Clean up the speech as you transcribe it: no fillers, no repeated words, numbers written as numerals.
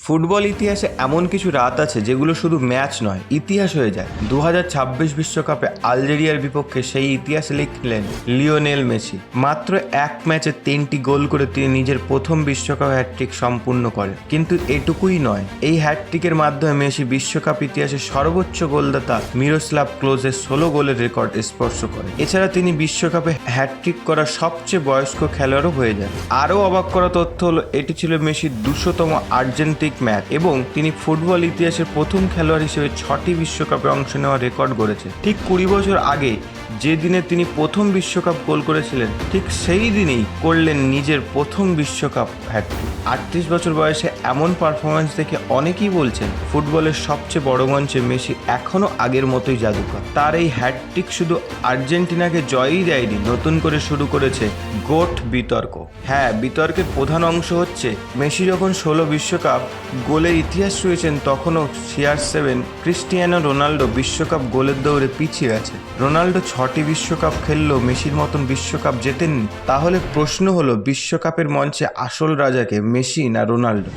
Football ইতিহাসে এমন কিছু রাত আছে যেগুলো শুধু ম্যাচ নয়, ইতিহাস হয়ে যায়। 2026 বিশ্বকাপে আলজেরিয়ার বিপক্ষে সেই ইতিহাস লিখলেন লিওনেল মেসি। মাত্র এক ম্যাচে 3টি গোল করে তিনি নিজের প্রথম বিশ্বকাপ হ্যাটট্রিক সম্পূর্ণ করেন। কিন্তু এটুকুই নয়, এই হ্যাটট্রিকের মাধ্যমে মেসি বিশ্বকাপ ইতিহাসে সর্বোচ্চ গোলদাতা মিরোস্লাভ ক্লোজের 16 গোলের রেকর্ড স্পর্শ করেন। এছাড়া তিনি বিশ্বকাপে হ্যাটট্রিক করা সবচেয়ে বয়স্ক খেলোয়াড়ও হয়ে যান। আরও অবাক করা তথ্য হলো, এটি ছিল মেসির 200তম আর্জেন্টিক ম্যাচ এবং তিনি ফুটবল ইতিহাসের প্রথম খেলোয়াড় হিসেবে 6টি বিশ্বকাপে অংশ নেওয়ার রেকর্ড গড়েছে। ঠিক 20 বছর আগে যে দিনে তিনি প্রথম বিশ্বকাপ গোল করেছিলেন, ঠিক সেই দিনেই করলেন নিজের প্রথম বিশ্বকাপ হ্যাটট্রিক। 38 বছর বয়সে এমন পারফরমেন্স দেখে অনেকেই বলছেন ফুটবলের সবচেয়ে বড় মঞ্চে মেসি এখনও আগের মতোই জাদুকর। তার এই হ্যাটট্রিক শুধু আর্জেন্টিনাকে জয়ই দেয়নি, নতুন করে শুরু করেছে গোট বিতর্ক। হ্যাঁ, বিতর্কের প্রধান অংশ হচ্ছে মেসি যখন 16 বিশ্বকাপ গোলের ইতিহাস রয়েছেন, তখনও CR7 ক্রিস্টিয়ানো রোনাল্ডো বিশ্বকাপ গোলের দৌড়ে পিছিয়ে আছে। রোনাল্ডো 6টি বিশ্বকাপ খেললেও মেসির মতন বিশ্বকাপ জেতেননি। তাহলে প্রশ্ন হলো, বিশ্বকাপের মঞ্চে আসল রাজাকে, মেসি না রোনাল্ডো?